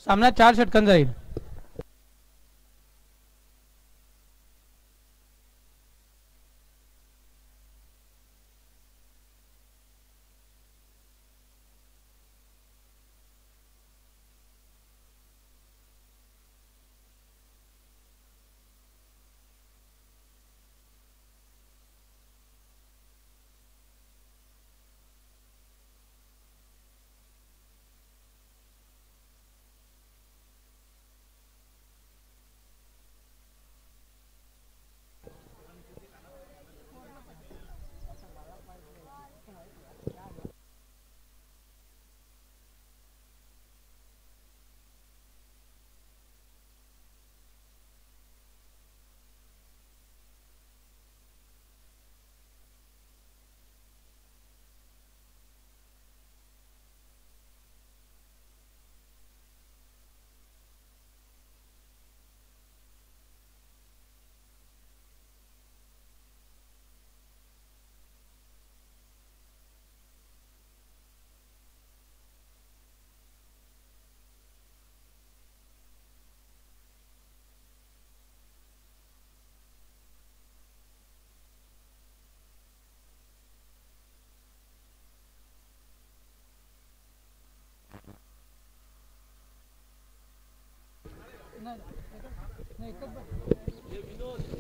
सामना 4 षटकांचा जाईल.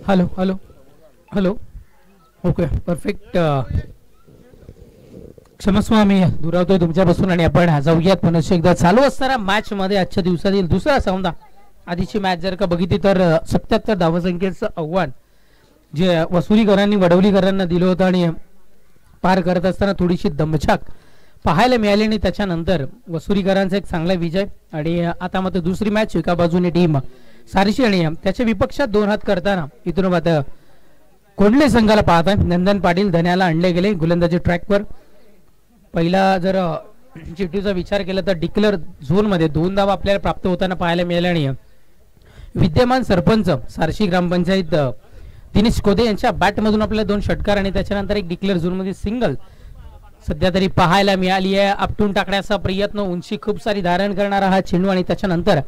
Hello hello hello. Okay perfect. क्षमस्व आम्ही दुरावतोय तुमच्यापासून आणि आपण जाऊयात पुन्हा एकदा चालू असणाऱ्या मॅच मध्ये आजच्या दिवसातील दुसरा सामना. आधीची मॅच जर का बघितली तर 77 धावसंख्येचं आव्हान जे वसुलीकरांनी वडवलीकरांना दिलं होतं आणि पार करत असताना थोडीशी दमछाक पाहायला मिळाली आणि त्याच्यानंतर वसुलीकरांचा एक चांगला विजय. आणि आता मात्र दुसरी मॅच एका बाजूने टीम सारशी आणि त्याच्या विपक्षात 2 हात करताना इथून आता कोंडले संघाला पाहत आहे. नंदन पाटील धन्याला आणले गेले गोलंदाजी ट्रॅकवर. पहिला जर चिठ्ठीचा विचार केला तर डिक्लेअर झोन मध्ये 2 धावा आपल्याला प्राप्त होताना पाहायला मिळाल्या आणि विद्यमान सरपंच सारशी ग्रामपंचायत दिनेश कोदे यांच्या बॅटमधून आपल्याला 2 षटकार आणि त्याच्यानंतर एक डिक्लेअर झोन मध्ये सिंगल सध्या तरी पाहायला मिळाली आहे. आपटून टाकण्याचा प्रयत्न, उंची खूप सारी धारण करणारा हा चेंडू आणि त्याच्यानंतर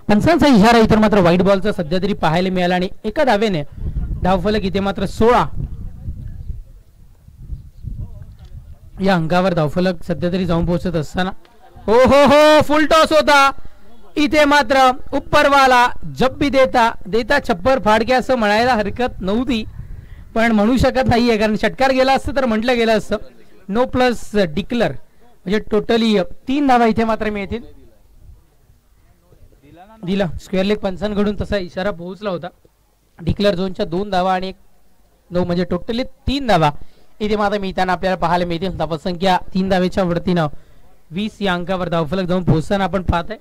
पंचांचा इशारा इतर मात्र व्हाईट बॉलचा सध्या तरी पाहायला मिळाला आणि एका धावेने धावफलक इथे मात्र 16 या अंकावर धावफलक सध्या तरी जाऊन पोहोचत असताना हो हो हो फुल टॉस होता इथे मात्र उपरवाला जब भी देता देता छप्पर फाडके असं म्हणायला हरकत नव्हती पण म्हणू शकत नाहीये कारण षटकार गेला असतं तर म्हटलं गेलं असतं. नो प्लस डिक्लेअर म्हणजे टोटली 3 धावा इथे मात्र मिळतील. दिला स्क्वेअर लेग पंचांकडून तसा इशारा पोहोचला होता. डिक्लेअर झोनच्या 2 धावा आणि 9 म्हणजे टोटली 3 धावा इथे मात्र मिळताना आपल्याला पाहायला मिळतील. धावसंख्या 3 धावेच्या वरतीनं 20 या अंकावर धावफलक जाऊन पोहोचताना आपण पाहतोय.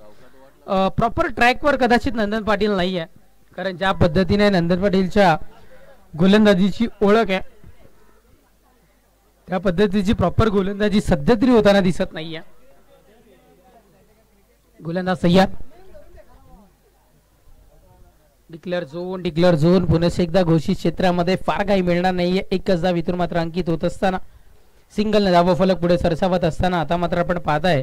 प्रॉपर ट्रॅकवर कदाचित नंदन पाटील नाही आहे कारण ज्या पद्धतीने नंदन पाटीलच्या गोलंदाजीची ओळख आहे त्या पद्धतीची प्रॉपर गोलंदाजी सध्या तरी होताना दिसत नाहीये. गोलंदाज सय्यद डिक्लेअर झोन पुन्हा एकदा घोषित क्षेत्रामध्ये फार काही मिळणार नाहीये. एकच धाव इथून मात्र अंकित होत असताना सिंगल धावफलक पुढे सरसावत असताना आता मात्र आपण पाहताय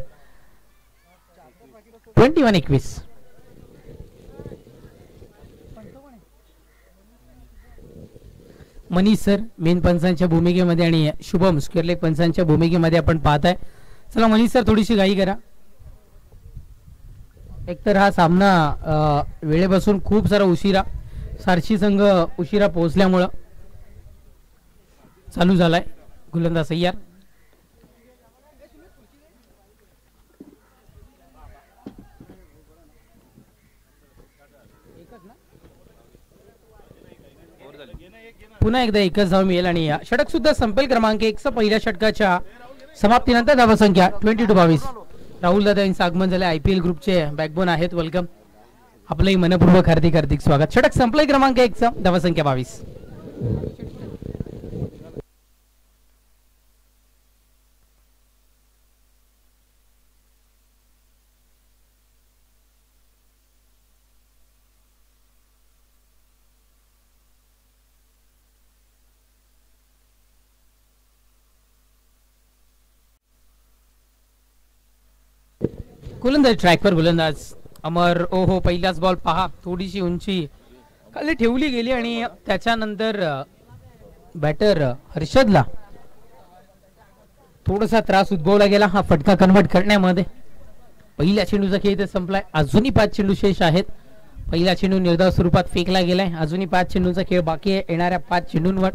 21-21. मनीष सर मेन पंचांच्या भूमिकेमध्ये आणि शुभम स्क्वेअर लेग पंचांच्या भूमिकेमध्ये आपण पाहताय. चला मनीष सर थोडीशी घाई करा. एकतर हा सामना वेळेपासून खूप सारा उशिरा सारशी संघ उशिरा पोहोचल्यामुळं चालू झालाय. गोलंदाज सय्यार पुन्हा एकदा एकच धाव मिळेल आणि षटक सुद्धा संपेल. क्रमांक 1 पहिल्या षटकाच्या समाप्तीनंतर धावसंख्या 22-22. राहुल दादा यांचं आगमन झालं. IPL ग्रुपचे बॅकबोन आहेत. वेलकम आपलंही मनपूर्वक हार्दिक स्वागत. षटक संपलंय क्रमांक 1 धावसंख्या 22. गोलंदाज ट्रॅकवर गोलंदाज अमर ओहो पहिलाच बॉल पहा थोडीशी उंची खाली ठेवली गेली आणि त्याच्यानंतर बॅटर हर्षदला थोडासा त्रास उद्भवला गेला हा फटका कन्वर्ट करण्यामध्ये. पहिल्या चेंडूचा खेळ इथे संपलाय. अजूनही 5 चेंडू शेष आहेत. पहिला चेंडू निर्धाव स्वरूपात फेकला गेलाय. अजूनही 5 चेंडूचा खेळ बाकी आहे. येणाऱ्या 5 चेंडूंवर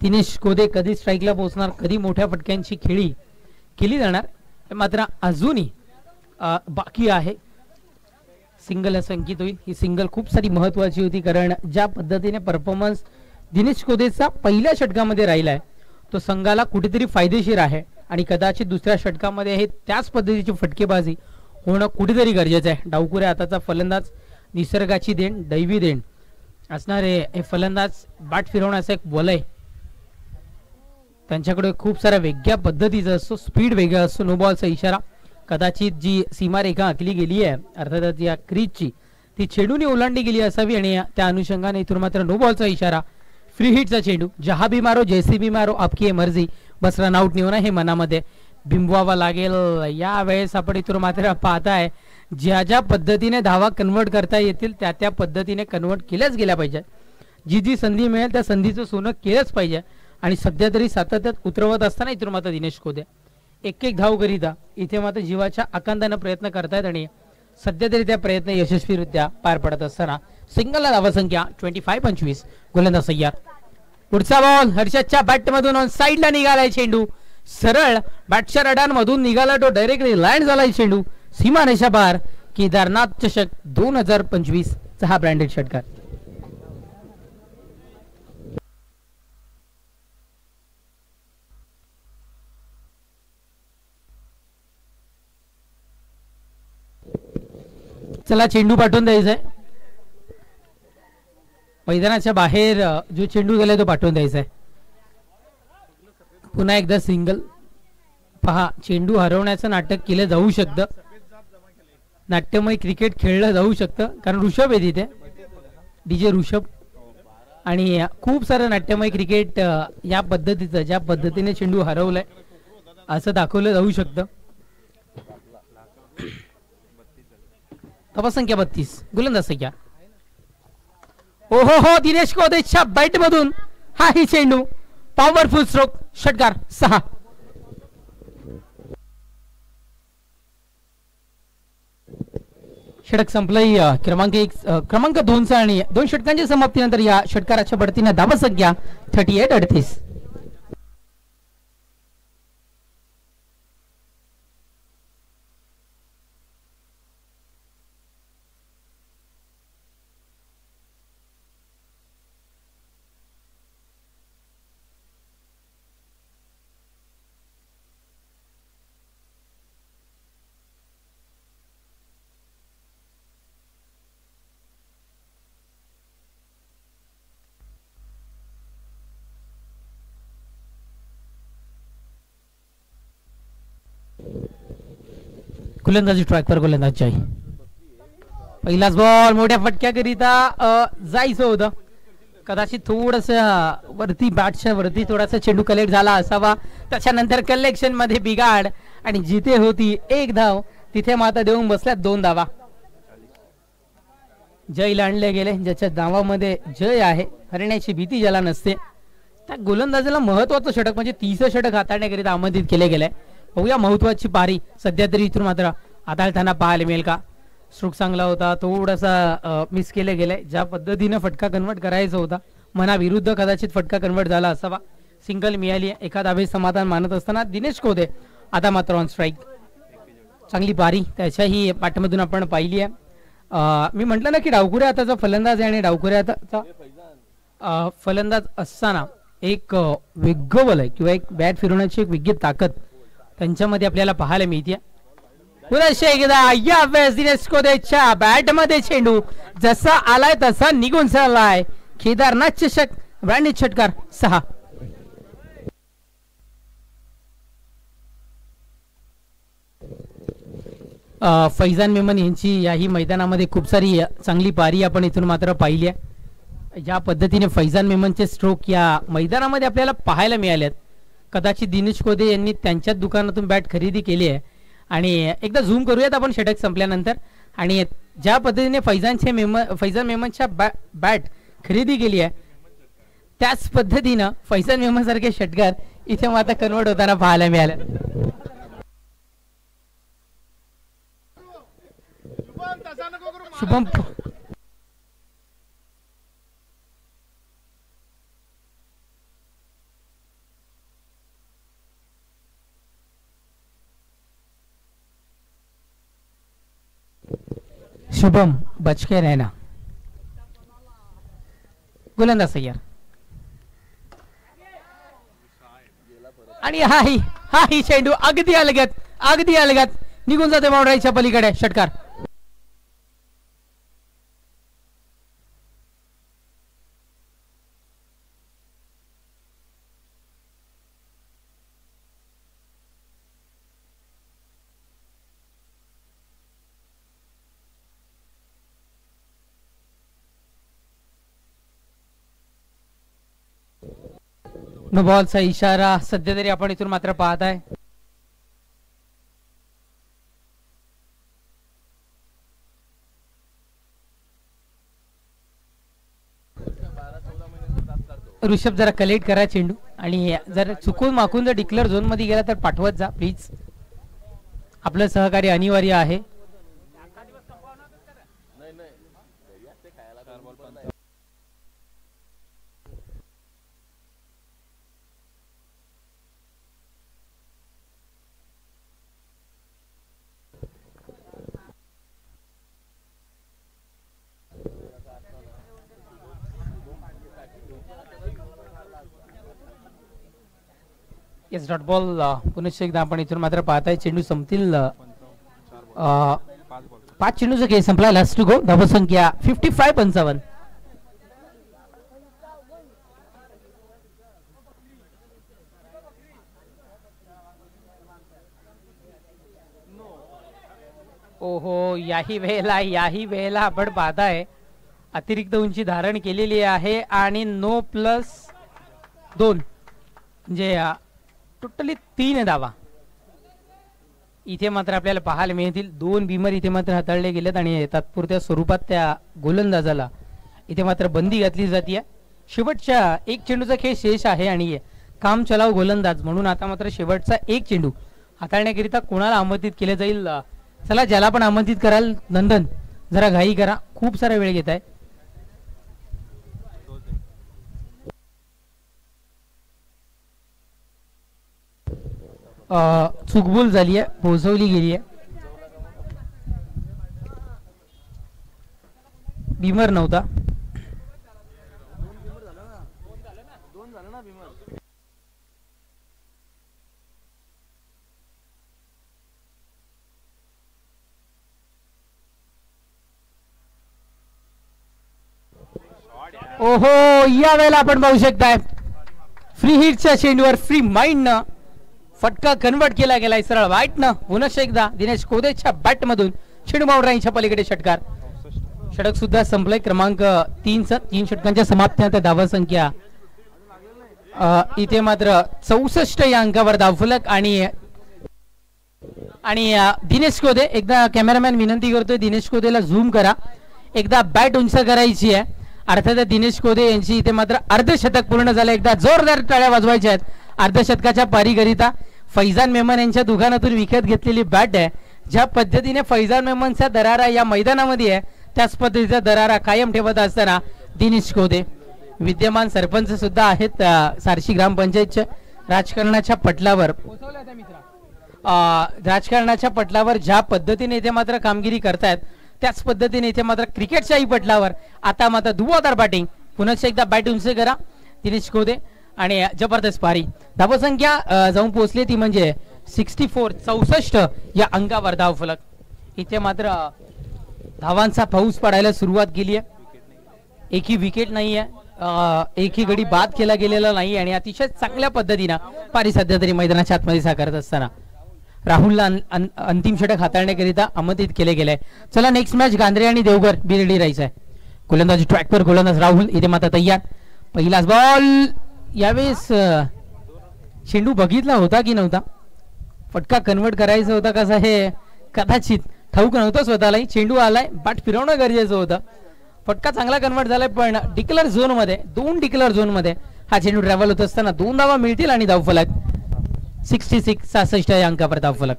दिनेश कोदे कधी स्ट्राईकला पोहोचणार, कधी मोठ्या फटक्यांची खेळी केली जाणार मात्र अजूनही बाकी आहे. सिंगल असं अंकित होईल. ही सिंगल खूप सारी महत्वाची होती कारण ज्या पद्धतीने परफॉर्मन्स दिनेश कोदेचा पहिल्या षटकामध्ये राहिलाय तो संघाला कुठेतरी फायदेशीर आहे आणि कदाचित दुसऱ्या षटकामध्ये हे त्याच पद्धतीची फटकेबाजी होणं कुठेतरी गरजेचं आहे. डावकुरे हाताचा फलंदाज निसर्गाची देण दैवी देण असणारे हे फलंदाज बॅट फिरवण्याचा एक वलय त्यांच्याकडे खूप साऱ्या वेगळ्या पद्धतीचा असतो. स्पीड वेगळा असतो. नो बॉलचा इशारा कदाचित जी सीमारेखा आखली गेली आहे अर्थातच या क्रीजची ती चेंडूने ओलांडली गेली असावी आणि त्या अनुषंगाने इथून मात्र नो बॉलचा इशारा. फ्री हिटचा चेंडू जहा भी मारो जैसी भी मारो आपकी मर्जी बस रन आउट नाही होणार हे मनामध्ये बिंबवावा लागेल. यावेळेस आपण इथून मात्र पाहताय ज्या ज्या पद्धतीने धावा कन्वर्ट करता येतील त्या त्या पद्धतीने कन्वर्ट केल्याच गेल्या पाहिजे. जी जी संधी मिळेल त्या संधीचं सोनं केलंच पाहिजे आणि सध्या तरी सातत्यात उतरवत असताना इथून मात्र दिनेश कोदे एक एक धाव करीता इथे मात्र जीवाच्या आकांतानं प्रयत्न करतायत आणि सध्या तरी त्या प्रयत्न यशस्वीरित्या पार पडत असताना सिंगलला धावसंख्या 25-25 गोलंदाज सय्यार. पुढचा बॉल हर्षदच्या बॅट मधून ऑन साइडला निघालाय चेंडू सरळ बॅटच्या रडांमधून निघाला तो डायरेक्टली लँड झालाय चेंडू सीमारेषा पार. केदारनाथ चषक 2025 चा हा ब्रँडेड षटकार. चला चेंडू पाठवून द्यायचा आहे. मैदानाच्या बाहेर जो चेंडू गेलाय तो पाठवून द्यायचा आहे. पुन्हा एकदा सिंगल पहा. चेंडू हरवण्याचं नाटक केलं जाऊ शकतं. नाट्यमय क्रिकेट खेळलं जाऊ शकतं कारण ऋषभ आहे तिथे डीजे ऋषभ आणि खूप सारं नाट्यमय क्रिकेट या पद्धतीचं ज्या पद्धतीने चेंडू हरवलाय असं दाखवलं जाऊ शकतं. संख्या 32 गोलंदाज संख्या. ओहो हो दिनेश कोदेच्या बॅट मधून हा ही चेंडू पॉवरफुल स्ट्रोक षटकार 6. षटक संपलंय. क्रमांक 2 आणि 2 षटकांच्या समाप्तीनंतर या षटकाराच्या बढतीने धावसंख्या 38-38. गोलंदाजी ट्रॅकवर गोलंदाज जाई. पहिलाच बॉल मोठ्या फटक्याकरिता जायचं होतं. कदाचित थोडस वरती बॅटच्या वरती थोडासा चेंडू कलेक्ट झाला असावा. त्याच्यानंतर कलेक्शन मध्ये बिघाड आणि जिथे होती 1 धाव तिथे माता देऊन बसल्यात 2 धावा. जयला आणले गेले. ज्याच्या धावामध्ये जय आहे हरण्याची भीती ज्याला नसते त्या गोलंदाजाला महत्वाचं षटक म्हणजे 30 षटक हाताळण्याकरिता आमंत्रित केले गेले. बघूया महत्वाची पारी सध्या तरी इथून मात्र हाताळताना पाहायला मिळेल का. स्ट्रोक चांगला होता. थोडासा मिस केले गेले. ज्या पद्धतीने फटका कन्वर्ट करायचा होता मनाविरुद्ध कदाचित फटका कन्वर्ट झाला असावा. सिंगल मिळाली. एका धावे समाधान मानत असताना दिनेश कोदे आता मात्र ऑन स्ट्राईक. चांगली पारी त्याच्याही पाठीमधून आपण पाहिली आहे. मी म्हटलं ना की डावकुरे हाताचा फलंदाज आहे आणि डावकुरे हाताचा फलंदाज असताना एक वेगवल आहे किंवा एक बॅट फिरवण्याची एक वेगळी ताकद त्यांच्यामध्ये आपल्याला पाहायला मिळते. पुन्हा एकदा या वेळेस दिनेश कोदेच्या बॅट मध्ये चेंडू जसा आलाय तसा निघून चाललाय. केदारनाथ चषक ब्रँडेड षटकार 6. फैजान मेमन यांची याही मैदानामध्ये खूप सारी चांगली पारी आपण इथून मात्र पाहिली आहे. ज्या पद्धतीने फैजान मेमनचे स्ट्रोक या मैदानामध्ये आपल्याला पाहायला मिळालेत. कदाचित दिनेश कोदे यांनी त्यांच्याच दुकानातून बॅट खरेदी केली आहे आणि एकदा झूम करूयात आपण षटक संपल्यानंतर. आणि ज्या पद्धतीने फैजान मेमनच्या बॅट खरेदी केली आहे त्याच पद्धतीनं फैजान मेमन सारखे षटकार इथे मात्र कन्वर्ट होताना पाहायला मिळालं. शुभम शुभम बच के रहना. गोलंदाज तयार. आणि हा ही चेंडू अगदी अलगत निघून जाते बाउंड्रीच्या पलीकडे. षटकार. नो बॉलचा इशारा सध्या तरी आपण इथून मात्र पाहत आहे. ऋषभ जरा कलेक्ट करा चेंडू आणि जर चुकून माकून जर डिक्लेअर झोन मध्ये गेला तर पाठवत जा प्लीज. आपलं सहकार्य अनिवार्य आहे. Yes dot ball. पुनश्च एकदा आपण इथून मात्र पाहताय चेंडू संपतील. 5 चेंडूचा खेळ संपला. Last two go. धावसंख्या 55-55. ओहो याही वेळेला आपण पाहताय अतिरिक्त उंची धारण केलेली आहे आणि 9+2 म्हणजे टोटली 3 धावा इथे मात्र आपल्याला पाहायला मिळतील. 2 बीमर इथे मात्र हाताळले गेलेत आणि तात्पुरत्या स्वरूपात त्या गोलंदाजाला इथे मात्र बंदी घातली जाते. शेवटच्या 1 चेंडूचा खेळ शेष आहे आणि काम चलाव गोलंदाज म्हणून आता मात्र शेवटचा 1 चेंडू हाताळण्याकरिता कोणाला आमंत्रित केले जाईल. चला ज्याला पण आमंत्रित कराल नंदन जरा घाई करा. खूप सारा वेळ घेत आहे. चुकबुल झाली आहे. पोहोचवली गेली आहे. बीमर नव्हता. ओहो या वेळेला आपण पाहू शकताय फ्री हिटच्या चेंडूवर फ्री माइंड न फटका कन्वर्ट केला गेलाय सरळ वाईट न. पुनश्च एकदा दिनेश कोदेच्या बॅट मधून चेंडू बाउंड्रीच्या पलीकडे षटकार. षटक सुद्धा संपलंय. क्रमांक 3 षटकांच्या समाप्त्या धावा संख्या इथे मात्र 64 या अंकावर धावफलक आणि दिनेश कोदे. एकदा कॅमेरामॅन विनंती करतोय दिनेश कोदेला झूम करा. एकदा बॅट उंच करायची आहे. अर्थात दिनेश कोदे यांची इथे मात्र अर्धशतक पूर्ण झालं. एकदा जोरदार टाळ्या वाजवायच्या आहेत अर्धशतकाच्या पारीकरिता. फैजान मेमन यांच्या दुकानातून विकत घेतलेली बॅट आहे. ज्या पद्धतीने फैजान मेमनचा दरारा या मैदानामध्ये आहे त्याच पद्धतीचा दरारा कायम ठेवत असताना दिनेश कोदे विद्यमान सरपंच सुद्धा आहेत सारशी ग्रामपंचायतच्या. राजकारणाच्या पटलावर ज्या पद्धतीने इथे मात्र कामगिरी करतायत त्याच पद्धतीने इथे मात्र क्रिकेटच्याही पटलावर आता मात्र धुवाधार बॅटिंग. पुन्हा एकदा बॅट उंच करा दिनेश कोदे आणि जबरदस्त पारी. धावसंख्या जाऊन पोहोचली ती म्हणजे 64 या अंकावर धावफलक. इथे मात्र धावांचा पाऊस पडायला सुरुवात केली आहे. एकही विकेट नाही आहे. एकही गडी बाद केला गेलेला नाही आणि अतिशय चांगल्या पद्धतीनं पारी सध्या तरी मैदानाच्या आतमध्ये साकारत असताना राहुलला अंतिम षटक हाताळण्याकरिता आमंत्रित केले गेले. चला नेक्स्ट मॅच गांधरे आणि देवघर बी रेडी राहायचं आहे. गोलंदाजी ट्रॅकवर गोलंदाज राहुल इथे मात्र तयार. पहिलाच बॉल. यावेळेस चेंडू बघितला होता की नव्हता. फटका कन्वर्ट करायचा होता कसा हे कदाचित ठाऊक नव्हतं स्वतःलाही. चेंडू आलाय, बॅट फिरवणं गरजेचं होतं. फटका चांगला कन्वर्ट झालाय, पण डिक्लेअर झोन मध्ये, 2 डिक्लेअर झोन मध्ये हा चेंडू ट्रॅव्हल होत असताना 2 धावा मिळतील आणि धावफलक 66 या अंकावर धावफलक.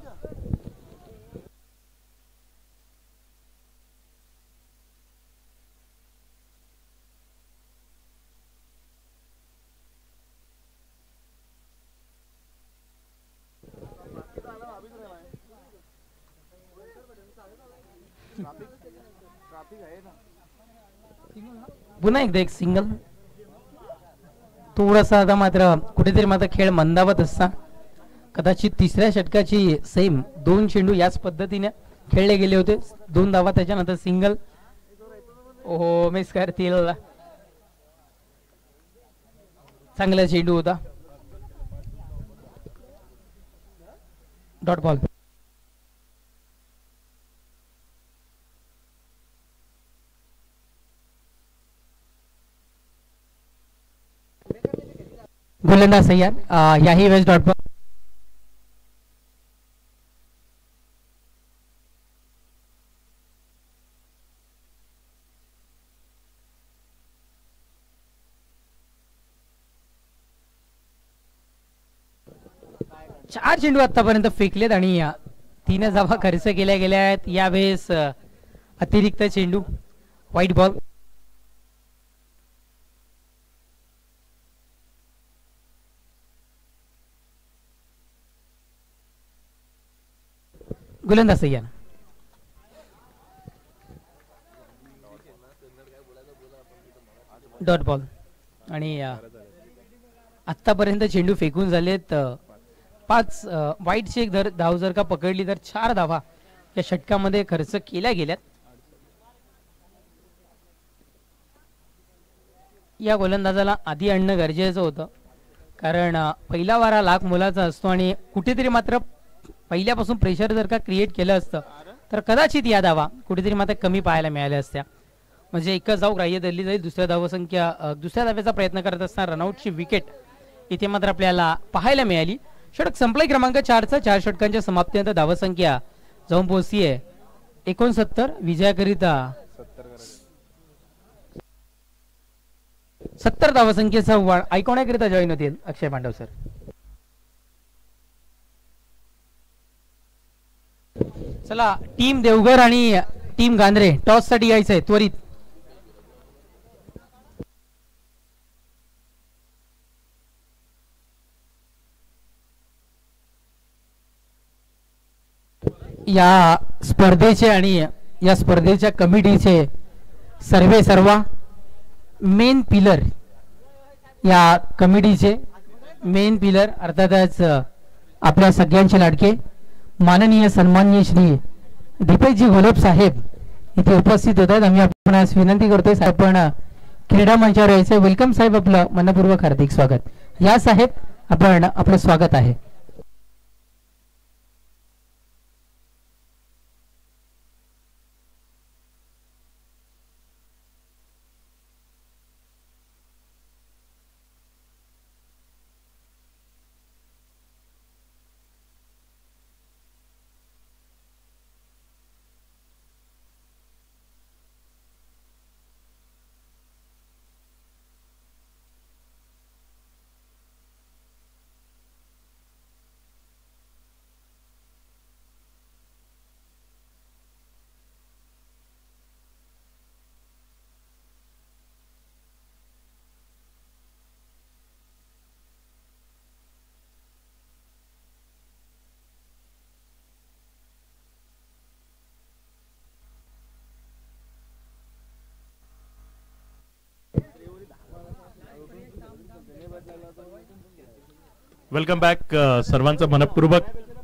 पुन्हा एकदा एक सिंगल. थोडासा आता मात्र कुठेतरी मात्र खेळ मंदावत असता. कदाचित तिसऱ्या षटकाची सेम 2 चेंडू याच पद्धतीने खेळले गेले होते. 2 धावा, त्याच्यानंतर सिंगल. ओहो, मिस करतील. चांगला चेंडू होता. Dot ball. गोलंदाज सय्यद. याही वेळेस डॉट बॉल. चार चेंडू आतापर्यंत फेकलेत आणि 3 धावा खर्च केल्या गेल्या आहेत. यावेळेस अतिरिक्त चेंडू, व्हाईट बॉल. गोलंदाज सय्यद. Dot ball. आणि आतापर्यंत चेंडू फेकून झालेत 5. वाईटची एक धाव जर का पकडली तर 4 धावा या षटकामध्ये खर्च केल्या गेल्यात. या गोलंदाजाला आधी आणणं गरजेचं होतं, कारण पहिला वारा लाख मोलाचा असतो आणि कुठेतरी मात्र पहिल्यापासून प्रेशर जर का क्रिएट केलं असतं तर कदाचित या धावा कुठेतरी मात्र कमी पाहायला मिळाल्या असत्या. म्हणजे एकच धाव ग्राह्य धरली जाईल. दुसऱ्या धावेचा प्रयत्न करत असताना रनआउटची विकेट इथे मात्र आपल्याला पाहायला मिळाली. षटक संपलाय क्रमांक 4चा. 4 षटकांच्या समाप्तीनंतर धावसंख्या जाऊन पोहोचली आहे 69. विजयाकरिता 70 धावसंख्येचा वाढ ऐकवण्याकरिता जॉईन होतील अक्षय पांडव सर. चला, टीम देवघर आणि टीम गांधरे टॉस साठी यायचंय त्वरित. या स्पर्धेचे आणि या स्पर्धेच्या कमिटीचे सर्वा मेन पिलर, या कमिटीचे मेन पिलर अर्थातच आपल्या सगळ्यांचे लाडके माननीय सन्माननीय श्री दीपकजी घोलप साहेब इथे उपस्थित होतात. आम्ही आपणास विनंती करतोय आपण क्रीडा मंचावर यायचं. वेलकम साहेब, आपलं मनपूर्वक हार्दिक स्वागत. या साहेब, आपण आपलं स्वागत आहे. Welcome back. सर्वांचं मनपूर्वक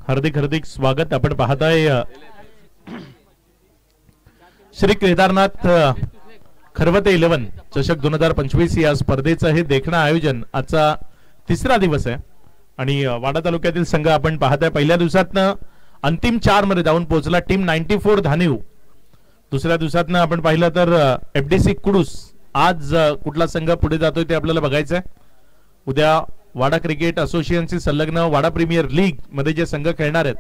हार्दिक हार्दिक स्वागत. आपण पाहताय श्री केदारनाथ खरवते 11 चषक 2025 या स्पर्धेचं हे देखणं आयोजन आजचा 3रा दिवस आहे आणि वाडा तालुक्यातील संघ आपण पाहताय पहिल्या दिवसातनं अंतिम 4 मध्ये जाऊन पोहोचला टीम 94 धानिव. दुसऱ्या दिवसातनं आपण पाहिलं तर FDC कुडूस. आज कुठला संघ पुढे जातोय ते आपल्याला बघायचंय. उद्या वाडा क्रिकेट असोसिएशनशी संलग्न वाडा प्रीमियर लीग मध्ये जे संघ खेळणार आहेत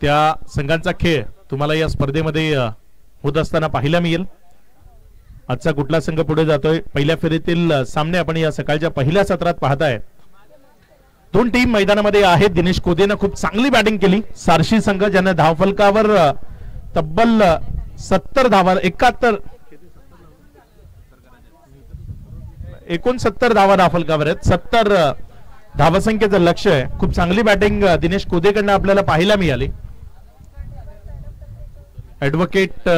त्या संघांचा खेळ तुम्हाला या स्पर्धेमध्ये होत असताना पाहायला मिळेल. आजचा कुठला संघ पुढे जातोय पहिल्या फेरीतील सामने आपण या सकाळच्या पहिल्या सत्रात पाहताय. दोन टीम मैदानामध्ये आहेत. दिनेश कोदेनं खूप चांगली बॅटिंग केली. सारशी संघ ज्याने धावफलकावर तब्बल 70 धावा 69 धावा धावफलकावर आहेत. 70 धावसंख्येचं लक्ष्य आहे. खूप चांगली बॅटिंग दिनेश कोदेकडनं आपल्याला पाहायला मिळाली. ऍडव्होकेट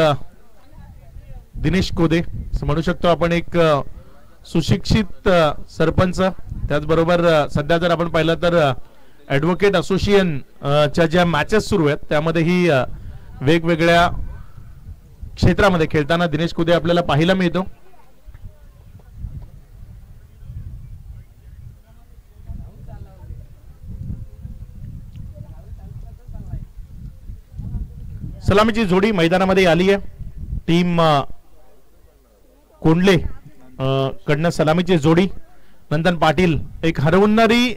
दिनेश कोदे म्हणू शकतो आपण, एक सुशिक्षित सरपंच. त्याचबरोबर सध्या जर आपण पाहिलं तर ऍडव्होकेट असोसिएशन च्या ज्या मॅचेस सुरू आहेत त्यामध्येही वेगवेगळ्या क्षेत्रामध्ये खेळताना दिनेश कोदे आपल्याला पाहायला मिळतो. सलामीची जोडी मैदानामध्ये आली आहे. टीम कोंडले कडनं सलामीची जोडी. नंदन पाटील एक हरवणारी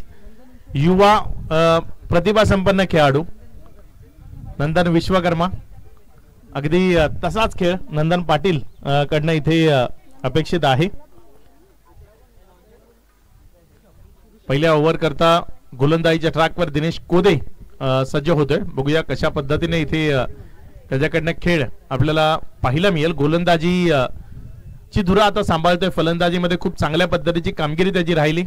युवा प्रतिभा संपन्न खेळाडू. नंदन विश्वकर्मा अगदी तसाच खेळ नंदन पाटील कडनं इथे अपेक्षित आहे. पहिल्या ओव्हर करता गोलंदाजीच्या ट्रॅकवर दिनेश कोदे सज्ज होतोय. बघूया कशा पद्धतीने इथे त्याच्याकडनं खेळ आपल्याला पाहायला मिळेल. गोलंदाजी ची धुरा आता सांभाळतोय. फलंदाजीमध्ये खूप चांगल्या पद्धतीची कामगिरी त्याची राहिली.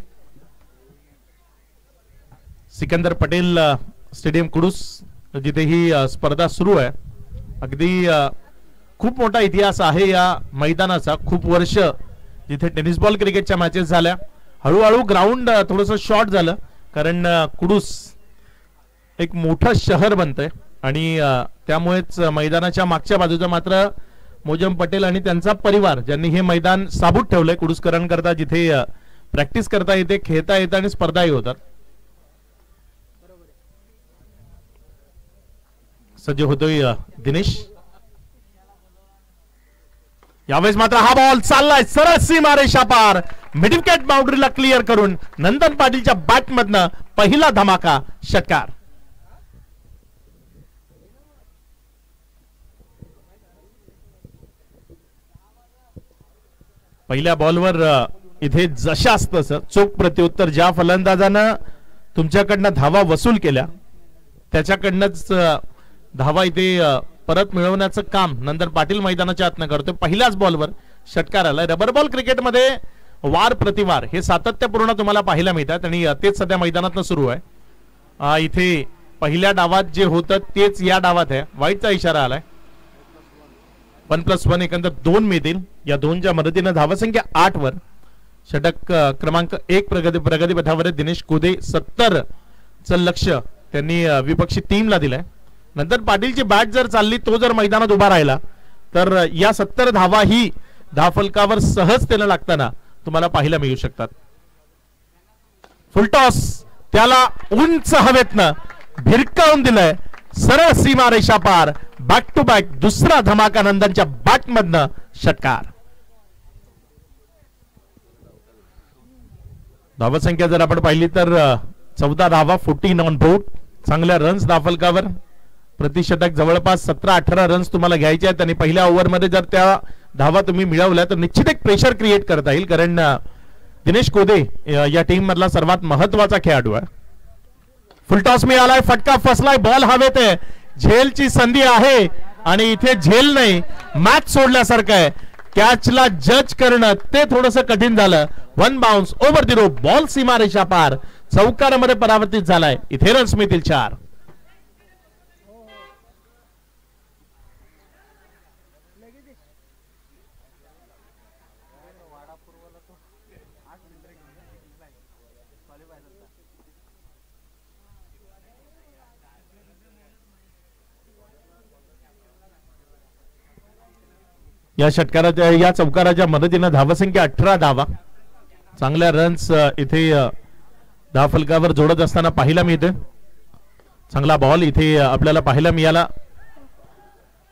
सिकंदर पटेल स्टेडियम कुडूस जिथे ही स्पर्धा सुरू आहे. अगदी खूप मोठा इतिहास आहे या मैदानाचा. खूप वर्ष जिथे टेनिस बॉल क्रिकेटच्या मॅचेस झाल्या. हळूहळू ग्राउंड थोडंसं शॉर्ट झालं कारण कुडूस एक मोठं शहर बनतंय आणि त्यामुळेच मैदानाच्या मागच्या बाजूचा मात्र मोजम पटेल आणि त्यांचा परिवार ज्यांनी हे मैदान साबूत ठेवलंय कुडूसकरांकरता, जिथे प्रॅक्टिस करता येते, खेळता येतं आणि स्पर्धाही होतात. सज्ज होतोय दिनेश. यावेळेस मात्र हा बॉल चाललाय सरळ सीमारेषा पार. मिडविकेट बाउंड्रीला क्लिअर करून नंदन पाटीलच्या बॅट मधनं पहिला धमाका षटकार. पहिल्या बॉलवर इथे जशास तसं चोख प्रत्युत्तर. ज्या फलंदाजानं तुमच्याकडनं धावा वसूल केल्या त्याच्याकडनंच धावा इथे परत मिळवण्याचं काम नंदन पाटील मैदानाच्या आतनं करतोय. पहिल्याच बॉलवर षटकार आलाय. रबर बॉल क्रिकेटमध्ये वार प्रतिवार हे सातत्यपूर्ण तुम्हाला पाहायला मिळतात आणि तेच सध्या मैदानातनं सुरू आहे. इथे पहिल्या डावात जे होतं तेच या डावात आहे. वाईटचा इशारा आलाय. 1+1 एकंदर 2 मिळतील. या 2च्या मदतीनं धावसंख्या 8 वर. षटक क्रमांक 1 प्रगतीपथावर दिनेश कोदे. 70 चं लक्ष्य त्यांनी विपक्षी टीमला दिलंय. नंतर पाटीलची बॅट जर चालली, तो जर मैदानात उभा राहिला तर या 70 धावा ही धावफलकावर सहजतेनं लागताना तुम्हाला पाहायला मिळू शकतात. फुलटॉस त्याला उंच हवेतनं भिरकावून दिलंय. सरळ सीमारेषा पार. बॅक टू बॅक दुसरा धमाका नंदनच्या बॅट मधनं षटकार. धावसंख्या जर आपण पाहिली तर 14 धावा, 14 ऑन बोर्ड. चांगल्या रन्स धावफलकावर. प्रतिषटक जवळपास 17-18 रन्स तुम्हाला घ्यायचे आहेत आणि पहिल्या ओव्हरमध्ये जर त्या धावा तुम्ही मिळवल्या तर निश्चित एक प्रेशर क्रिएट करता येईल कारण दिनेश कोदे या टीम मधला सर्वात महत्वाचा खेळाडू आहे. फुलटॉस मिळालाय. फटका फसलाय. बॉल हवेत आहे. झेलची संधी आहे आणि इथे झेल नाही, मॅच सोडल्यासारखं आहे. कॅचला जज करणं ते थोडंसं कठीण झालं. 1 bounce over the row. Ball सीमारेषा पार. चौकारामध्ये परावर्तित झालाय. इथे रन्स मिळतील 4. या षटकाराच्या या चौकाराच्या मदतीनं धावसंख्या 18 धावा. चांगल्या रन्स इथे धावफलकावर जोडत असताना पाहायला मिळते. चांगला बॉल इथे आपल्याला पाहायला मिळाला.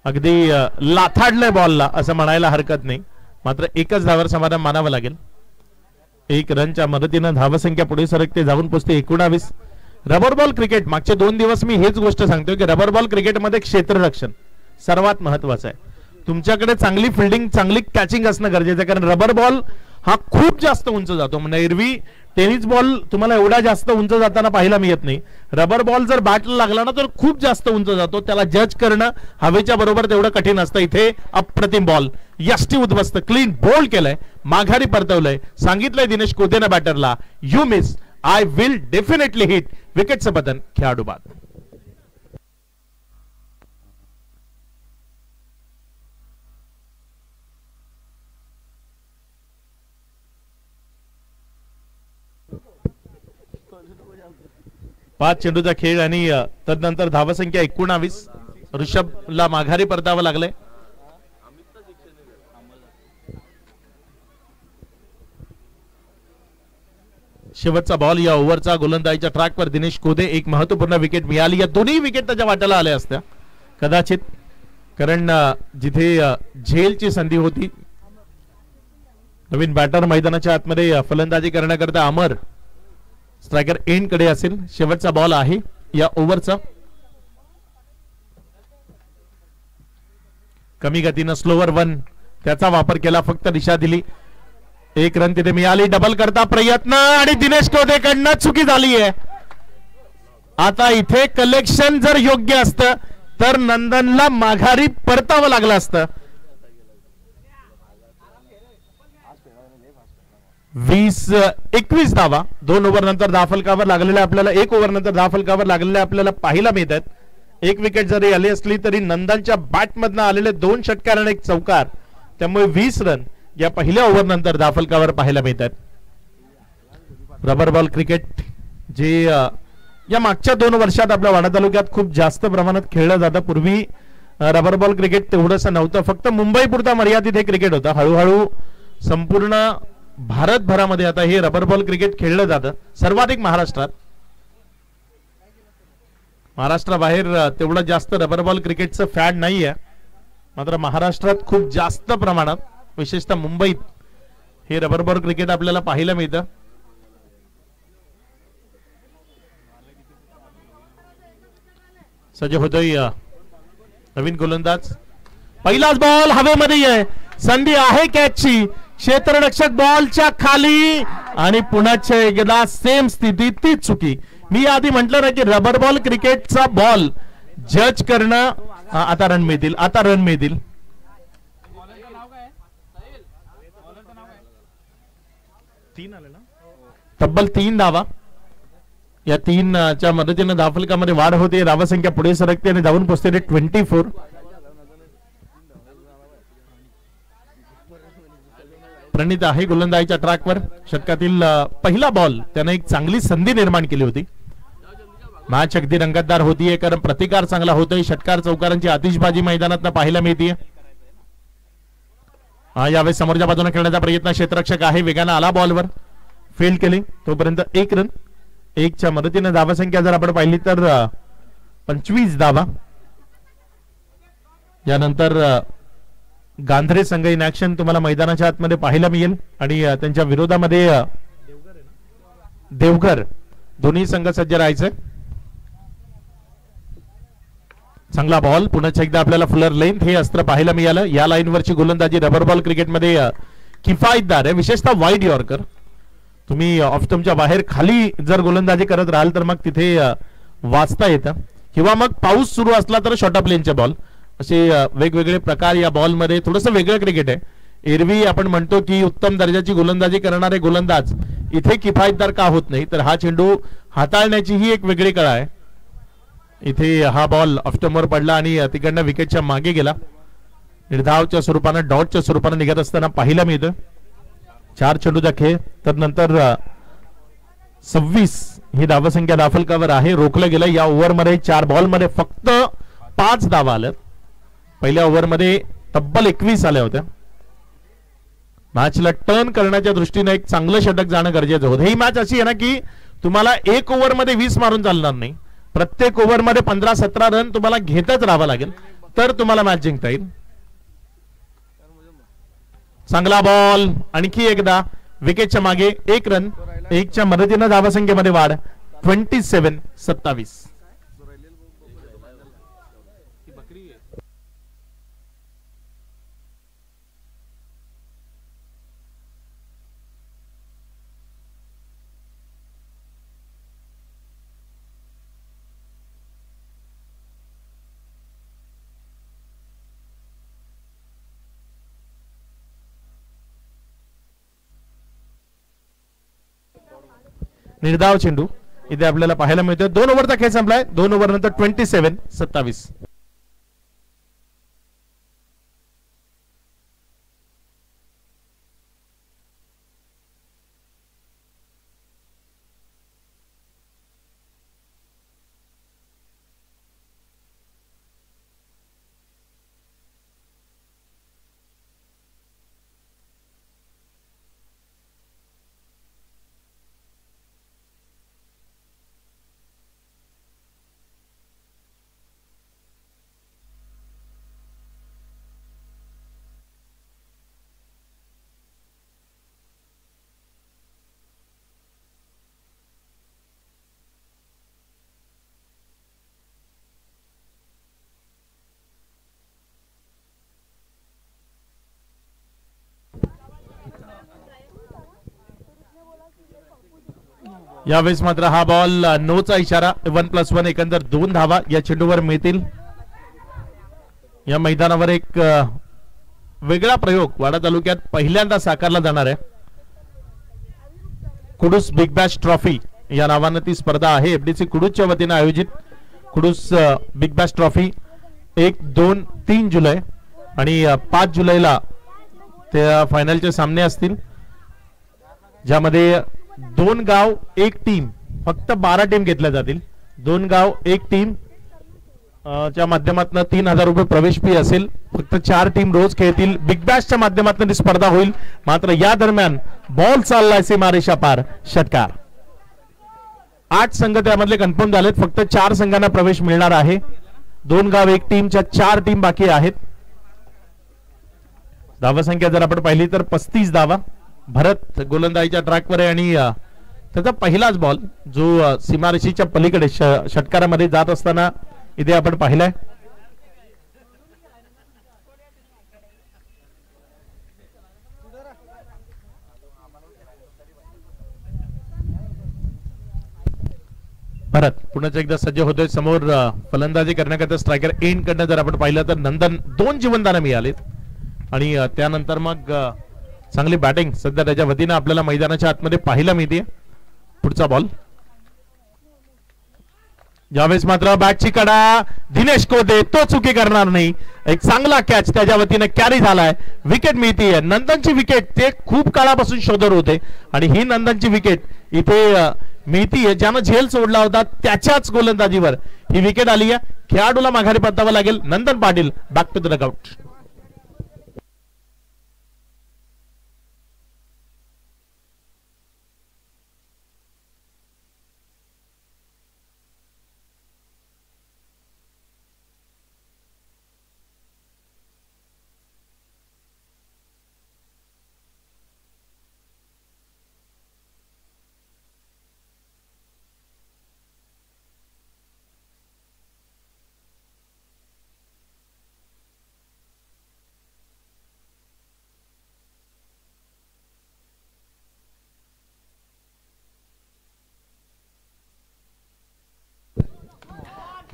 अगदी लाथाडलंय बॉलला असं म्हणायला हरकत नाही. मात्र एकच धावावर समाधान मानावं लागेल. 1 रनच्या मदतीनं धावसंख्या पुढे सरकते, जाऊन पोचते 19. रबर बॉल क्रिकेट मागचे 2 दिवस मी हेच गोष्ट सांगतोय की रबर बॉल क्रिकेटमध्ये क्षेत्ररक्षण सर्वात महत्वाचं आहे. तुमच्याकडे चांगली फिल्डिंग चांगली कॅचिंग असणं गरजेचं आहे, कारण रबर बॉल हा खूप जास्त उंच जातो. म्हणजे एरवी टेनिस बॉल तुम्हाला एवढा जास्त उंच जाताना पाहायला मिळत नाही. रबर बॉल जर बॅटला लागला ना तर खूप जास्त उंच जातो. त्याला जज करणं हवेच्या बरोबर तेवढं कठीण असतं. इथे अप्रतिम बॉल यष्टी उद्ध्वस्त क्लीन बोल्ड केलंय, माघारी परतवलंय. सांगितलंय दिनेश कोदेने बॅटरला, you miss I will definitely hit. विकेटचं पतन खेळाडू बाद. पाच चेंडूचा खेळ आणि तदनंतर धावसंख्या 19. ऋषभला माघारी परतावं लागलंय. शेवटचा बॉल या ओव्हरचा गोलंदाजीच्या ट्रॅकवर दिनेश कोदे. एक महत्वपूर्ण विकेट मिळाली. या दोन्ही विकेट त्याच्या वाट्याला आल्या असत्या कदाचित, कारण जिथे झेलची संधी होती. नवीन बॅटर मैदानाच्या आतमध्ये फलंदाजी करण्याकरता अमर स्ट्रायकर एंड कडे असेल. शेवटचा बॉल आहे या ओव्हरचा. कमी गतीनं स्लोवर वन त्याचा वापर केला, फक्त दिशा दिली. एक रन तिथे मिळाली. डबल करता प्रयत्न आणि दिनेश कोदेकडनं चुकी झाली आहे. आता इथे कलेक्शन जर योग्य असतं तर नंदनला माघारी परतावं लागलं असतं. 20-21 धावा 2 ओव्हर नंतर धाफलकावर लागलेल्या आपल्याला 1 ओव्हर नंतर धाफलकावर लागलेल्या आपल्याला पाहायला मिळतात. एक विकेट जरी आली असली तरी नंदनच्या बॅटमधनं आलेले 2 षटकार आणि 1 चौकार, त्यामुळे 20 रन या पहिल्या ओव्हर नंतर धाफलकावर पाहायला मिळतात. रबर बॉल क्रिकेट जे या मागच्या 2 वर्षात आपल्या वाडा तालुक्यात खूप जास्त प्रमाणात खेळलं जातं. पूर्वी रबर बॉल क्रिकेट तेवढंसं नव्हतं, फक्त मुंबई पुरता मर्यादित हे क्रिकेट होतं. हळूहळू संपूर्ण भारतभरामध्ये आता हे रबर बॉल क्रिकेट खेळलं जातं. सर्वाधिक महाराष्ट्रात. महाराष्ट्राबाहेर तेवढं जास्त रबर बॉल क्रिकेटचं फॅड नाहीये, मात्र महाराष्ट्रात खूप जास्त प्रमाणात विशेषतः मुंबईत हे रबर बॉल क्रिकेट आपल्याला पाहायला मिळतं. सज्ज होतोय नवीन गोलंदाज. पहिलाच बॉल हवेमध्ये आहे, संधी आहे कॅचची. क्षेत्ररक्षक बॉलच्या खाली आणि पुन्हा एकदा सेम स्थिती, तीच चुकी. मी आधी म्हटलं ना की रबर बॉल क्रिकेटचा बॉल जज करणं. आता रन मिळतील, आता रन मिळतील. तब्बल 3 धावा. या 3च्या मदतीनं धाफलकामध्ये वाढ होते. धावसंख्या पुढे सरकते आणि धावून पोहोचते 24. प्रणित आहे गोलंदाजीच्या ट्रॅकवर. षटकातील पहिला बॉल त्याने एक चांगली संधी निर्माण केली होती. मॅच अगदी रंगतदार होतीये, कारण प्रतिकार चांगला होतोय. षटकार चौकारांची आतिषबाजी मैदानात पाहायला मिळते. यावेळेस समोरच्या बाजूने खेळण्याचा प्रयत्न क्षेत्ररक्षक आहे, वेगाने आला बॉलवर, फेल केली. तोपर्यंत 1 रन. 1च्या मदतीने धावसंख्या जर आपण पाहिली तर 25 धावा. यानंतर गांधरे संघ इन ऍक्शन तुम्हाला मैदानाच्या आतमध्ये पाहायला मिळेल आणि त्यांच्या विरोधामध्ये देवघर. दोन्ही संघ सज्ज राहायचे. चांगला बॉल. पुन्हा एकदा आपल्याला फुलर लेंथ हे अस्त्र पाहायला मिळालं. या लाईनवरची गोलंदाजी रबर बॉल क्रिकेटमध्ये किफायतदार आहे, विशेषतः वाईड यॉर्कर. तुम्ही ऑफ स्टंपच्या बाहेर खाली जर गोलंदाजी करत राहाल तर मग तिथे वाचता येतं, किंवा मग पाऊस सुरू असला तर शॉर्ट ऑफ लेनचे बॉल. असे वेगवेगळे प्रकार या बॉलमध्ये. थोडंसं वेगळं क्रिकेट आहे. एरवी आपण म्हणतो की उत्तम दर्जाची गोलंदाजी करणारे गोलंदाज इथे किफायतदार का होत नाही, तर हा चेंडू हाताळण्याची ही एक वेगळी कला आहे. इथे हा बॉल ऑफस्टंपवर पडला आणि तिकडनं विकेटच्या मागे गेला. निर्धावच्या स्वरूपानं डॉटच्या स्वरूपानं निघत असताना पाहायला मिळतं. 4 चेंडूचा खेळ. तदनंतर 26 ही धावसंख्या दाफलकावर आहे. रोखलं गेलं. या ओव्हरमध्ये 4 बॉलमध्ये फक्त 5 धावा आल्या. पहिल्या ओव्हरमध्ये तब्बल 21 आल्या होत्या. मॅचला टर्न करण्याच्या दृष्टीने एक चांगलं षटक जाणं गरजेचं होतं. ही मॅच अशी आहे ना की तुम्हाला 1 ओव्हरमध्ये 20 मारून चालणार नाही. प्रत्येक ओव्हरमध्ये 15-17 रन तुम्हाला घेतच राहावं लागेल, तर तुम्हाला मॅच जिंकता येईल. चांगला बॉल. आणखी एकदा विकेटच्या मागे 1 रन. 1च्या मदतीनं धावसंख्येमध्ये वाढ. 27-27. निर्धाव चेंडू इथे आपल्याला पाहायला मिळतोय. 2 ओव्हरचा खेळ संपलाय. 2 ओव्हर नंतर 27-27. यावेळेस मात्र हा बॉल नोचा इशारा. 1+1 एकंदर 2 धावा या चेंडूवर मिळतील. या मैदानावर एक वेगळा प्रयोग वाडा तालुक्यात पहिल्यांदा साकारला जाणार आहे. कुडूस बिग बॅश ट्रॉफी या नावानं ती स्पर्धा आहे. एफडीसी कुडूसच्या वतीने आयोजित कुडूस बिग बॅश ट्रॉफी 1, 2, 3 जुलै आणि 5 जुलैला त्या फायनलचे सामने असतील, ज्यामध्ये 2 गाव 1 टीम, फक्त 12 टीम घेतल्या जातील. 2 गाव 1 टीम च्या माध्यमातून 3,000 रुपये प्रवेश फी असेल. फक्त 4 टीम रोज खेळतील. बिग बॅशच्या माध्यमातून ही स्पर्धा होईल. मात्र या दरम्यान बॉल चाललाय सीमारेषा पार, षटकार. 8 संघ त्यामधले कन्फर्म झालेत. फक्त 4 संघांना प्रवेश मिळणार आहे. 2 गाव 1 टीमच्या 4 टीम बाकी आहेत. धावा संख्या जर आपण पाहिली तर 35 धावा. भरत गोलंदाजीच्या ट्रॅकवर आहे आणि त्याचा पहिलाच बॉल जो सीमारेषेच्या पलीकडे षटकारामध्ये जात असताना इथे आपण पाहिलाय. भरत पुन्हा एकदा सज्ज होतोय. समोर फलंदाजी करण्याकरता स्ट्रायकर एंड कडनं जर आपण पाहिलं तर नंदन 2 जीवनदानं मिळालेत आणि त्यानंतर मग चांगली बॅटिंग सध्या त्याच्या वतीनं आपल्याला मैदानाच्या आतमध्ये पाहायला मिळते. पुढचा बॉल. यावेळेस मात्र बॅटची कडा दिनेश कोदे, तो चुकी करणार नाही. एक चांगला कॅच त्याच्या वतीने कॅरी झालाय. विकेट मिळतीये. नंदनची विकेट ते खूप काळापासून शोधत होते आणि ही नंदनची विकेट इथे मिळतीये. ज्यानं झेल सोडला होता त्याच्याच गोलंदाजीवर ही विकेट आली आहे. खेळाडूला माघारी परतावं लागेल. Nandan Patil back to the dugout.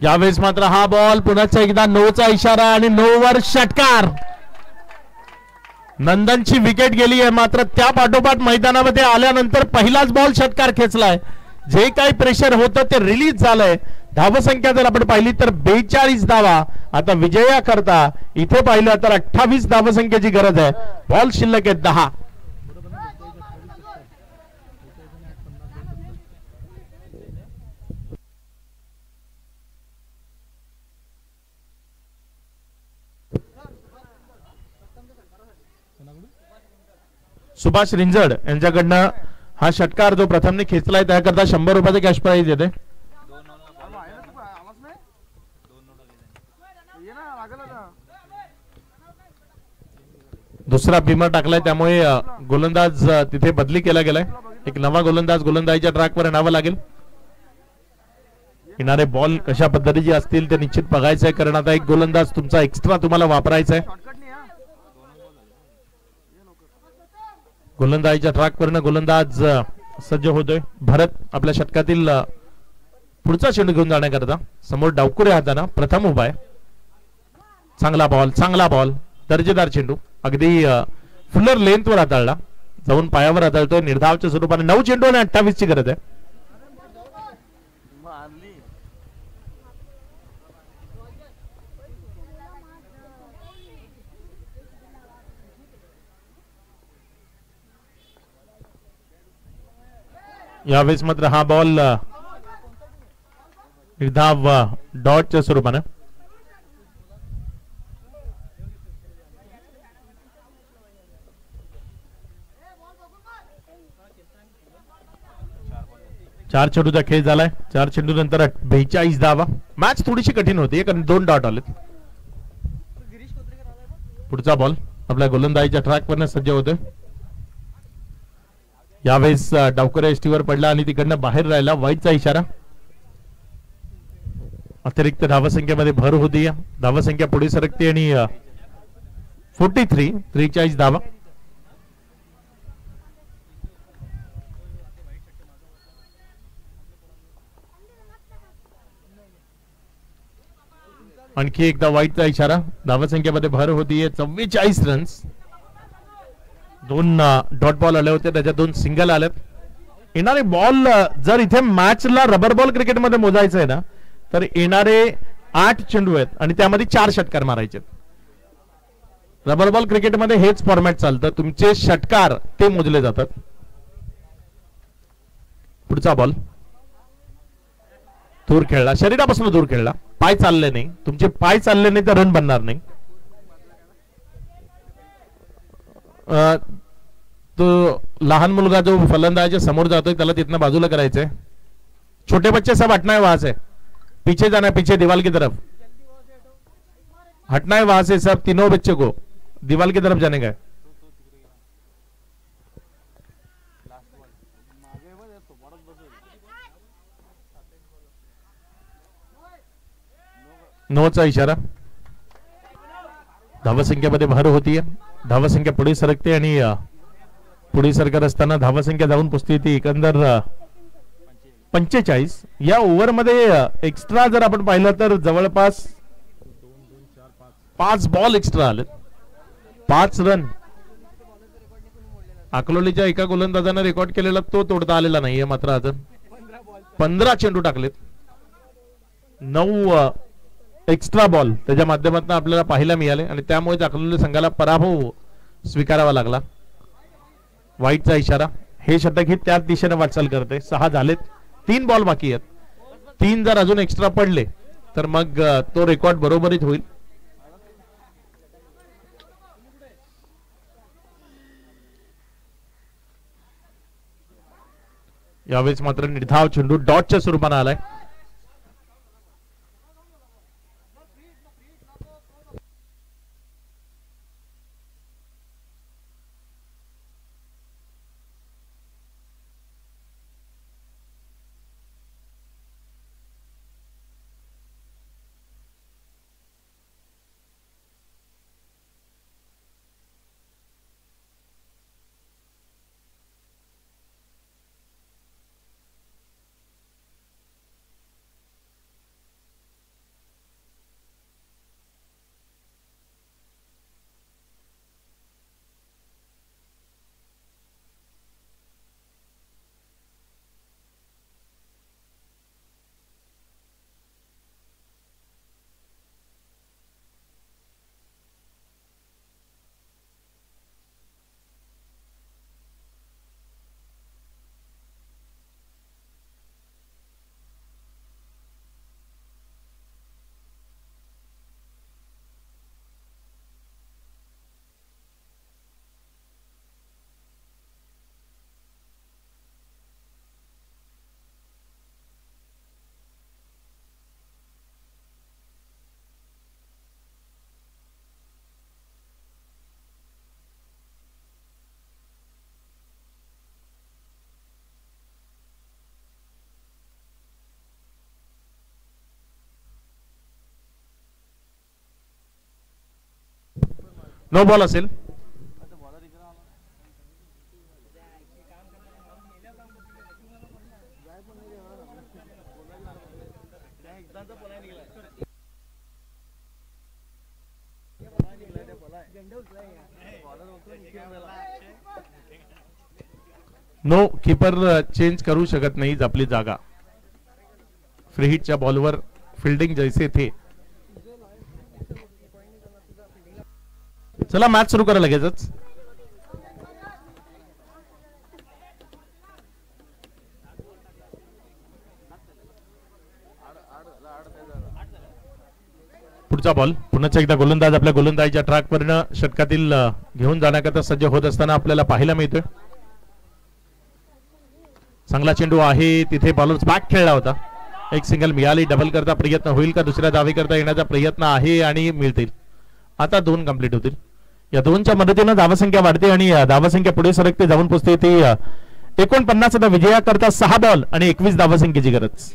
यावेळेस मात्र हा बॉल पुन्हा एकदा नोचा इशारा आणि 9 वर षटकार. नंदनची विकेट गेली आहे. मात्र त्या पाठोपाठ मैदानामध्ये आल्यानंतर पहिलाच बॉल षटकार खेचलाय. जे काही प्रेशर होतं ते रिलीज झालंय. धावसंख्या जर आपण पाहिली तर 42 धावा आता विजया करता इथे पाहिलं तर 28 धावसंख्येची गरज आहे. बॉल शिल्लक आहे 10. सुभाष रिंजड यांच्याकडनं हा षटकार जो प्रथमने खेचलाय त्याकरता 100 रुपयाचे कॅश प्राइज येते. दुसरा बिमर टाकलाय त्यामुळे गोलंदाज तिथे बदली केला गेलाय. एक नवा गोलंदाज गोलंदाजीच्या ट्रॅकवर आणावा लागेल. येणारे बॉल कशा पद्धतीचे असतील ते निश्चित बघायचं आहे, कारण आता एक गोलंदाज तुमचा एक्स्ट्रा तुम्हाला वापरायचा आहे. गोलंदाजीच्या ट्रॅकवरनं गोलंदाज सज्ज होतोय. भरत आपल्या षटकातील पुढचा चेंडू घेऊन जाण्याकरता समोर डावकुरे हाताना प्रथम उभा आहे. चांगला बॉल, चांगला बॉल, दर्जेदार चेंडू अगदी फुलर लेंथ वर हाताळला, जाऊन पायावर हाताळतोय. निर्धावच्या स्वरूपाने 9 चेंडू आणि 28 ची गरज आहे. यावेळेस मात्र हा बॉल धाव डॉटच्या स्वरूपानं. चार चेंडूचा खेळ झालाय. 4 चेंडू नंतर 42 धावा. मॅच थोडीशी कठीण होती कारण 2 डॉट आलेत. पुढचा बॉल आपल्या गोलंदाजीच्या ट्रॅक वरनं सज्ज होतोय. यावेळेस डावकर एसटीवर पडला आणि तिकडनं बाहेर राहिला. वाईटचा इशारा. अतिरिक्त धावसंख्येमध्ये भर होती. धावसंख्या पुढे सरकते आणि 43 धावा. आणखी एकदा वाईटचा इशारा. धावसंख्येमध्ये भर होतीये. 44 रन्स. 2 डॉट बॉल आले होते, त्याच्यात 2 सिंगल आलेत. येणारे बॉल जर इथे मॅचला रबर बॉल क्रिकेटमध्ये मोजायचं आहे ना तर येणारे 8 चेंडू आहेत आणि त्यामध्ये 4 षटकार मारायचे. रबर बॉल क्रिकेटमध्ये हेच फॉर्मॅट चालतं. तुमचे षटकार ते मोजले जातात. पुढचा बॉल दूर खेळला. शरीरापासून दूर खेळला. पाय चालले नाही. तुमचे पाय चालले नाही तर रन बनणार नाही. तो लहान मुलगा जो फलंदाजाच्या समोर जातोय त्याला तिथनं बाजूला करायचंय. छोटे बच्चे सब हटना है वहां से. पीछे जाना है, पीछे दीवार की तरफ हटना है. वहां से सब तीनों बच्चे को दीवार की तरफ जाने का है. नोचा इशारा. धावसंख्येमध्ये भर होतीये. धावसंख्या पुढे सरकते आणि पुढे सरकत असताना धावसंख्या जाऊन पोचते ती एकंदर 45. या ओव्हरमध्ये एक्स्ट्रा जर आपण पाहिलं तर जवळपास 5 बॉल एक्स्ट्रा आलेत. 5 रन. अकलोलीच्या एका गोलंदाजाने रेकॉर्ड केलेला तो तोडता आलेला नाहीये. मात्र अजून 15 चेंडू टाकलेत. 9 एक्स्ट्रा बॉल त्याच्या माध्यमातून आपल्याला पाहायला मिळाले आणि त्यामुळे अकलोली संघाला पराभव स्वीकारावा लागला. वाईटचा इशारा. हे षटक ही त्याच दिशेने वाटचाल करते. 6 झालेत. 3 बॉल बाकी आहेत. 3 जर अजून एक्स्ट्रा पडले तर मग तो रेकॉर्ड बरोबरीत होईल. यावेळेस मात्र निर्धाव चेंडू डॉटच्या स्वरूपाने आलाय. नो बॉल असेल. नो. कीपर चेंज करू शकत नाही आपली जागा. फ्री हिटच्या बॉलवर फिल्डिंग जैसे थे. चला मॅच सुरू करा लगेचच. पुढचा बॉल पुन्हा एकदा गोलंदाज आपल्या गोलंदाजीच्या ट्रॅकवरनं षटकातील घेऊन जाण्याकरता सज्ज होत असताना आपल्याला पाहायला मिळतोय. चांगला चेंडू आहे तिथे बॉलर्स बॅक खेळला होता. एक सिंगल मिळाली. डबल करता प्रयत्न होईल का? दुसऱ्या धावे करता येण्याचा प्रयत्न आहे आणि मिळतील. आता 2 कंप्लीट होतील. या 2च्या मदतीनं धावसंख्या वाढते आणि धावसंख्या पुढे सरकते जाऊन पोहोचते ती 49 विजयाकरता 6 बॉल आणि 21 धावसंख्येची गरज.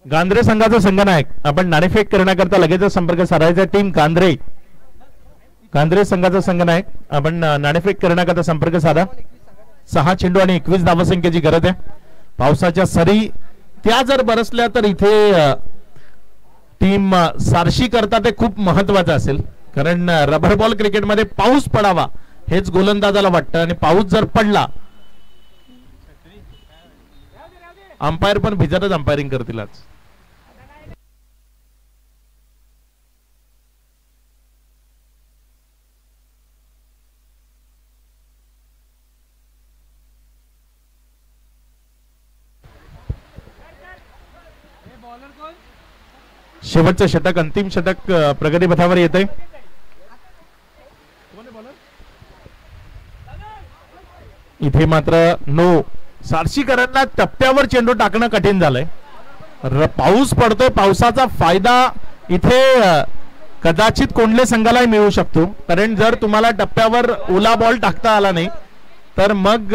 गांद्रे संघाचा संघनायक आपण नाणेफेक करण्याकरता लगेच संपर्क साधायचा. टीम गांद्रे संघाचा संघनायक आपण नाणेफेक करण्याकरता संपर्क साधा. 6 चेंडू आणि 21 धावसंख्येची गरज आहे. पावसाच्या सरी त्या जर बरसल्या तर इथे टीम सारशी करता ते खूप महत्वाचं असेल. कारण रबर बॉल क्रिकेटमध्ये पाऊस पडावा हेच गोलंदाजाला वाटतं आणि पाऊस जर पडला अंपायर पण भिजतच अंपायरिंग करतील. आज शेवटचं षटक अंतिम षटक प्रगतीपथावर येतंय. इथे मात्र नो सारशीकरांना टप्प्यावर चेंडू टाकणं कठीण झालंय. पाऊस पडतोय. पावसाचा फायदा इथे कदाचित कोंडले संघालाही मिळू शकतो. कारण जर तुम्हाला टप्प्यावर ओला बॉल टाकता आला नाही तर मग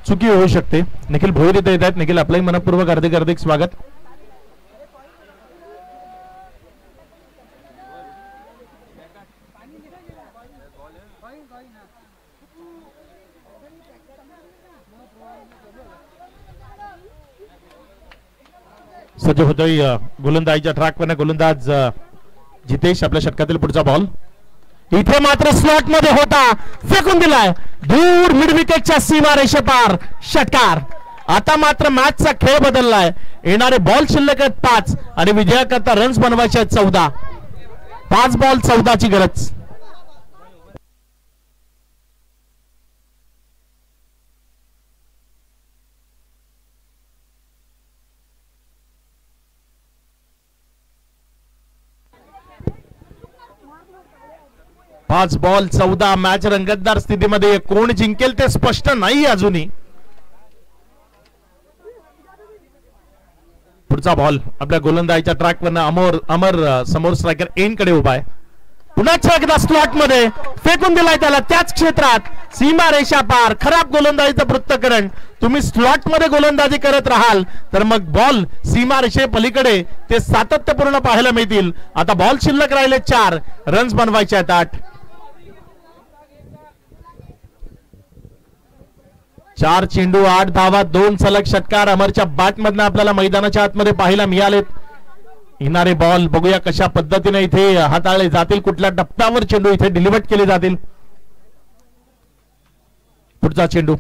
चुकी होऊ शकते. निखिल भोईर इथे येत आहेत. निखिल आपलंही मनपूर्वक हार्दिक स्वागत. सज्ज होतोय गोलंदाजीच्या ट्रॅकवर गोलंदाज जितेश. आपल्या षटकातील पुढचा बॉल इथे मात्र स्लॉट मध्ये होता. फेकून दिलाय दूर मिड विकेटच्या सीमारेषेपार. षटकार. आता मात्र मॅचचा खेळ बदललाय. येणारे बॉल शिल्लक आहेत 5 आणि विजयाकरता रन्स बनवायचे आहेत 14. 5 बॉल 14ची गरज. पाच बॉल 14. मॅच रंगतदार स्थितीमध्ये. कोण जिंकेल ते स्पष्ट नाही अजूनही. पुढचा बॉल आपल्या गोलंदाजीच्या ट्रॅकवरनं अमर समोर स्ट्रायकर एन कडे उभा आहे. पुन्हा एकदा स्लॉट मध्ये फेकून दिलाय त्याला त्याच क्षेत्रात सीमा रेषा पार. खराब गोलंदाजीचं पृथक्करण. तुम्ही स्लॉट मध्ये गोलंदाजी करत राहाल तर मग बॉल सीमा रेषे पलीकडे ते सातत्यपूर्ण पाहायला मिळतील. आता बॉल शिल्लक राहिले 4. रन्स बनवायचे आहेत 8. 4 चेंडू 8 धावा 2 सलग षटकार अमरच्या बॅट मधनं आपल्याला मैदानाच्या आतमध्ये पाहायला मिळालेत. येणारे बॉल बघूया कशा पद्धतीने इथे हाताळले जातील. कुठल्या टप्प्यावर चेंडू इथे डिलिव्हर केले जातील. पुढचा चेंडू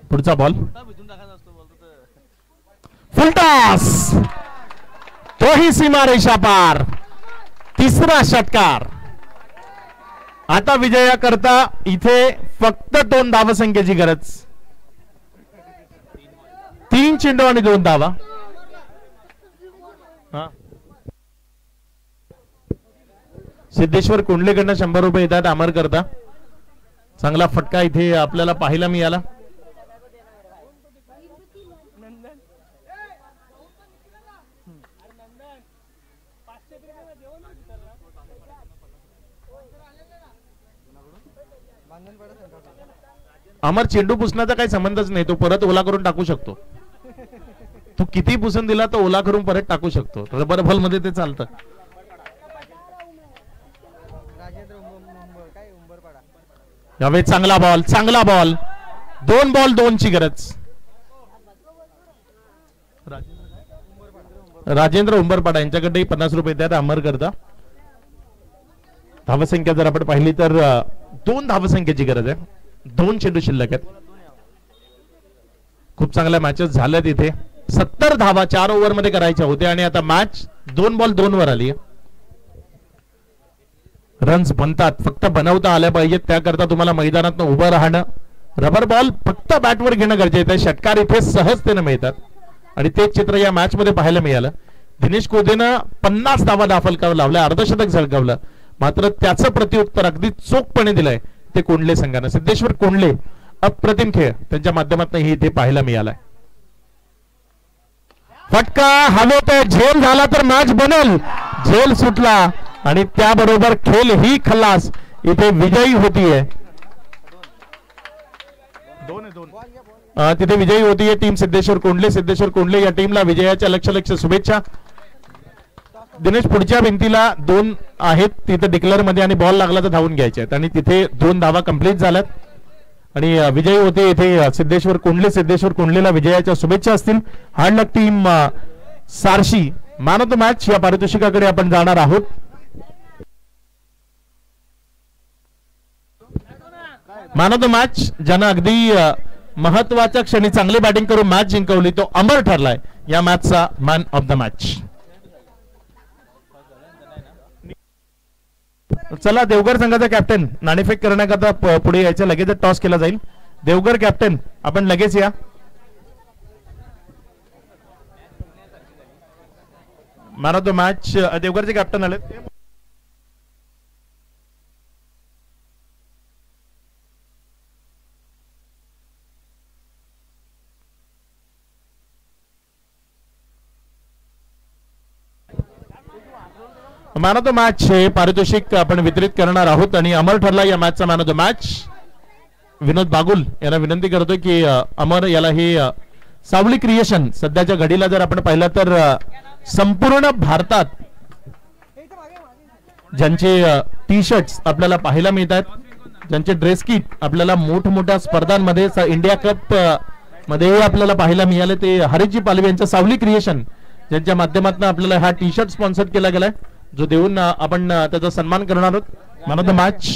पुढचा बॉल फुलटॉस. तोही सीमारेषा पार. तिसरा षटकार. आता विजयाकरता इथे फक्त 2 धावसंख्येची गरज. 3 चेंडू आणि 2 धावा. सिद्धेश्वर कुंडलेकडनं 100 रुपये येतात अमर करता. चांगला फटका इथे आपल्याला पाहायला मिळाला. अमर चेंडू पुसण्याचा काही संबंधच नाही. तो परत ओला करून टाकू शकतो. तू किती पुसून दिला तो ओला करून परत टाकू शकतो. रबर बॉल मध्ये ते चालतं. यावेळी चांगला बॉल 2 बॉल 2 ची गरज. राजेंद्र उंबरपाडा यांच्याकडे 50 रुपये द्या अमर करता. धावसंख्या जर आपण पाहिली तर 2 धावसंख्येची गरज आहे. 2 चेंडू शिल्लक आहेत. खूप चांगल्या मॅचेस झाल्यात इथे. 70 धावा 4 ओव्हर मध्ये करायच्या होत्या आणि आता मॅच 2 बॉल 2 वर आली. रन्स बनतात, फक्त बनवता आल्या पाहिजेत. त्याकरता तुम्हाला मैदानात उभं राहणं, रबर बॉल फक्त बॅटवर घेणं गरजेचं आहे. षटकार इथे सहजतेने मिळतात आणि तेच चित्र या मॅच मध्ये पाहायला मिळालं. दिनेश कोदेनं 50 धावा दाफलकावर लावल्या, अर्धशतक झळकावलं, मात्र त्याचं प्रत्युत्तर अगदी चोखपणे दिलंय ते कोंडले संघानं. सिद्धेश्वर कोंडले अप्रतिम खेळ त्यांच्या माध्यमातून ही इथे पाहायला मिळालाय. फटका हवेत झेल झाला तर मॅच बनेल, झेल सुटला आणि त्याबरोबर खेळ ही खल्लास इथे विजयी होतीये. तिथे विजयी होतीये टीम सिद्धेश्वर कोंडले. सिद्धेश्वर कोंडले या टीमला विजयाच्या लक्ष शुभेच्छा. दिनेश पुढच्या भिंतीला 2 आहेत तिथे डिक्लेअर मध्ये आणि बॉल लागला तर धावून घ्यायचे आहेत आणि तिथे 2 धावा कंप्लीट झाल्यात आणि विजयी होते इथे सिद्धेश्वर कोंडले. सिद्धेश्वर कोंडलेला विजयाच्या शुभेच्छा असतील. हार्ड लक टीम सारशी. मॅन ऑफ द मॅच या पारितोषिकाकडे आपण जाणार आहोत. मॅन ऑफ द मॅच ज्यानं अगदी महत्वाच्या क्षणी चांगली बॅटिंग करून मॅच जिंकवली तो अमर ठरलाय या मॅचचा मॅन ऑफ द मॅच. चला देवघर संघाचा कॅप्टन नाणेफेक करण्याकरता पुढे यायचं, लगेच टॉस केला जाईल. देवघर कॅप्टन आपण लगेच या. मॅन ऑफ द मॅच देवघरचे कॅप्टन आले. मॅन ऑफ द मॅच हे पारितोषिक आपण वितरित करणार आहोत आणि अमर ठरला या मॅचचा मॅन ऑफ द मॅच. विनोद बागुल यांना विनंती करतोय की अमर याला हे सावली क्रिएशन सध्याच्या घडीला जर आपण पाहिलं तर संपूर्ण भारतात ज्यांचे टी शर्ट्स आपल्याला पाहायला मिळतात, ज्यांचे ड्रेस किट आपल्याला मोठमोठ्या स्पर्धांमध्ये इंडिया कप मध्येही आपल्याला पाहायला मिळाले, ते हरीशजी पालवे यांचं सावली क्रिएशन ज्यांच्या माध्यमातून आपल्याला हा टी शर्ट स्पॉन्सर केला गेलाय, जो देऊन आपण त्याचा सन्मान करणार आहोत. Man of the match